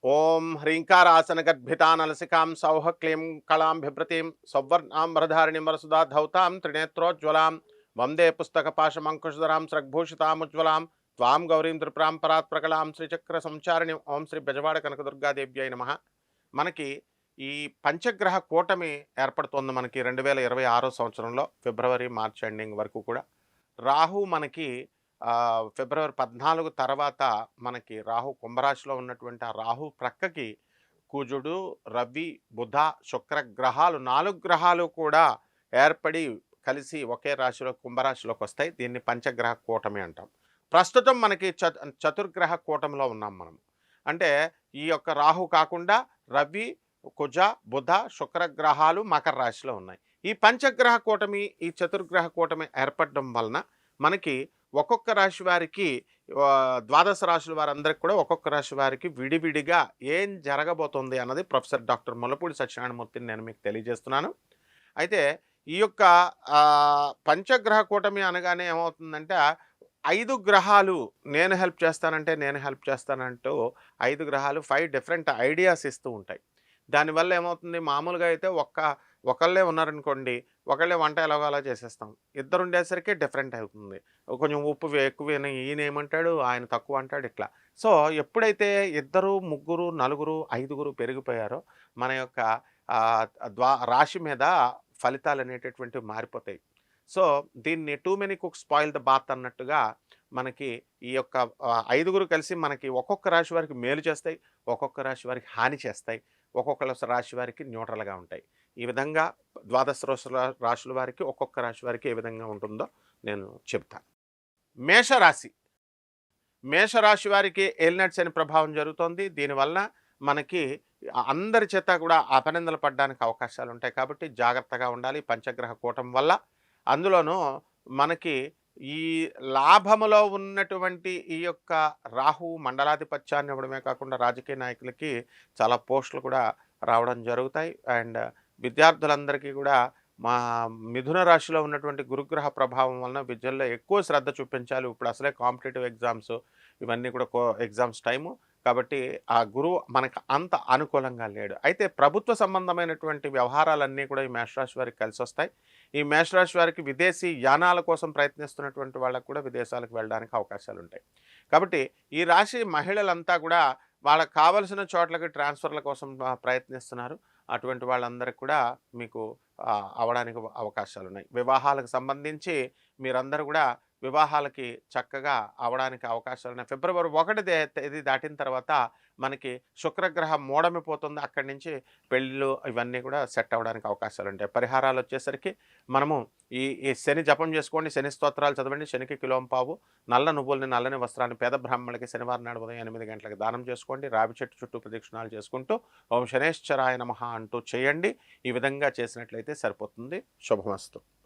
ఓం హ్రీంకారాసనగద్భితానలసికాం సౌః క్లీం కళాం బిభ్రతీం సౌవర్ణాంబరధారిణీం వరసుదా ధౌతాం త్రినేత్రోజ్వలాం వందే పుస్తకపాశమంకుశధరాం స్రగ్భూషితాముజ్వలాం త్వాం గౌరీం త్రిపురాం పరాత్ ప్రకలాం శ్రీచక్ర సంచారిణి ఓం శ్రీ బెజవాడ కనకదుర్గాదేవ్యై నమః. మనకి ఈ పంచగ్రహ కూటమి ఏర్పడుతోంది మనకి 2026 సంవత్సరంలో ఫిబ్రవరి మార్చ్ ఎండింగ్ వరకు కూడా. రాహు మనకి ఫిబ్రవరి 14 తర్వాత మనకి రాహు కుంభరాశిలో ఉన్నటువంటి ఆ రాహు ప్రక్కకి కుజుడు, రవి, బుధ, శుక్ర గ్రహాలు 4 గ్రహాలు కూడా ఏర్పడి కలిసి ఒకే రాశిలో కుంభరాశిలోకి వస్తాయి. దీన్ని పంచగ్రహ కూటమి అంటాం. ప్రస్తుతం మనకి చతుర్గ్రహ కూటమిలో ఉన్నాం మనం. అంటే ఈ యొక్క రాహు కాకుండా రవి, కుజ, బుధ, శుక్ర గ్రహాలు మకర రాశిలో ఉన్నాయి. ఈ పంచగ్రహ కూటమి, ఈ చతుర్గ్రహ కూటమి ఏర్పడడం వలన మనకి ఒక్కొక్క రాశి వారికి ద్వాదశ రాశుల వారందరికీ కూడా ఒక్కొక్క రాశి వారికి విడివిడిగా ఏం జరగబోతోంది అన్నది ప్రొఫెసర్ డాక్టర్ ముల్లపూడి సత్యనారాయణమూర్తిని నేను మీకు తెలియజేస్తున్నాను. అయితే ఈ యొక్క పంచగ్రహ కూటమి అనగానే ఏమవుతుందంటే 5 గ్రహాలు నేను హెల్ప్ చేస్తానంటే నేను హెల్ప్ చేస్తానంటూ 5 గ్రహాలు 5 డిఫరెంట్ ఐడియాస్ ఇస్తూ ఉంటాయి. దానివల్ల ఏమవుతుంది, మామూలుగా అయితే ఒకళ్ళే ఉన్నారనుకోండి, ఒకళ్ళే వంట ఎలాగో అలా చేసేస్తాం. ఇద్దరు ఉండేసరికి డిఫరెంట్ అవుతుంది. కొంచెం ఉప్పు ఎక్కువని ఈయన ఏమంటాడు, ఆయన తక్కువ అంటాడు ఇట్లా. సో ఎప్పుడైతే ఇద్దరు, ముగ్గురు, నలుగురు, ఐదుగురు పెరిగిపోయారో మన యొక్క రాశి మీద ఫలితాలు అనేటటువంటివి మారిపోతాయి. సో దీన్ని too many cooks spoil the broth అన్నట్టుగా మనకి ఈ యొక్క ఐదుగురు కలిసి మనకి ఒక్కొక్క రాశి వారికి మేలు చేస్తాయి, ఒక్కొక్క రాశి వారికి హాని చేస్తాయి, ఒక్కొక్క రాశి వారికి న్యూట్రల్గా ఉంటాయి. ఈ విధంగా ద్వాదశ రాశుల వారికి ఒక్కొక్క రాశి వారికి ఏ విధంగా ఉంటుందో నేను చెప్తాను. మేషరాశి మేషరాశి వారికి ఏలినాటి శని ప్రభావం జరుగుతోంది. దీనివల్ల మనకి అందరి చేత కూడా అపనిందలు పడడానికి అవకాశాలు ఉంటాయి. కాబట్టి జాగ్రత్తగా ఉండాలి పంచగ్రహ కూటం వల్ల. అందులోనూ మనకి ఈ లాభములో ఉన్నటువంటి ఈ యొక్క రాహు మండలాధిపత్యాన్ని ఇవ్వడమే కాకుండా రాజకీయ నాయకులకి చాలా పోస్టులు కూడా రావడం జరుగుతాయి. అండ్ విద్యార్థులందరికీ కూడా మా మిథున రాశిలో ఉన్నటువంటి గురుగ్రహ ప్రభావం వలన విద్యల్లో ఎక్కువ శ్రద్ధ చూపించాలి. ఇప్పుడు అసలే కాంపిటేటివ్ ఎగ్జామ్స్ ఇవన్నీ కూడా ఎగ్జామ్స్ టైము. కాబట్టి ఆ గురువు మనకు అంత అనుకూలంగా లేడు. అయితే ప్రభుత్వ సంబంధమైనటువంటి వ్యవహారాలన్నీ కూడా ఈ మేషరాశి వారికి కలిసి వస్తాయి. ఈ మేషరాశి వారికి విదేశీ యానాల కోసం ప్రయత్నిస్తున్నటువంటి వాళ్ళకు కూడా విదేశాలకు వెళ్ళడానికి అవకాశాలు ఉంటాయి. కాబట్టి ఈ రాశి మహిళలంతా కూడా వాళ్ళకు కావలసిన చోట్లకి ట్రాన్స్ఫర్ల కోసం ప్రయత్నిస్తున్నారు. అటువంటి వాళ్ళందరికీ కూడా మీకు అవడానికి అవకాశాలు ఉన్నాయి. వివాహాలకు సంబంధించి మీరందరూ కూడా వివాహాలకి చక్కగా అవడానికి అవకాశాలు ఉన్నాయి. ఫిబ్రవరి 1 తేదీ దాటిన తర్వాత మనకి శుక్రగ్రహం మూడమిపోతుంది. అక్కడి నుంచి పెళ్ళిళ్ళు ఇవన్నీ కూడా సెట్ అవ్వడానికి అవకాశాలు ఉంటాయి. పరిహారాలు వచ్చేసరికి మనము ఈ శని జపం చేసుకోండి, శని స్తోత్రాలు చదవండి, శనికి కిలోంపావు నల్ల నువ్వుల్ని, నల్లని వస్త్రాన్ని పేద బ్రాహ్మణులకి శనివారం నాడు ఉదయం 8 గంటలకు దానం చేసుకోండి. రావి చెట్టు చుట్టూ ప్రదక్షిణాలు చేసుకుంటూ ఓం శనేశ్వరాయ నమః అంటూ చేయండి. ఈ విధంగా చేసినట్లయితే సరిపోతుంది. శుభమస్తు.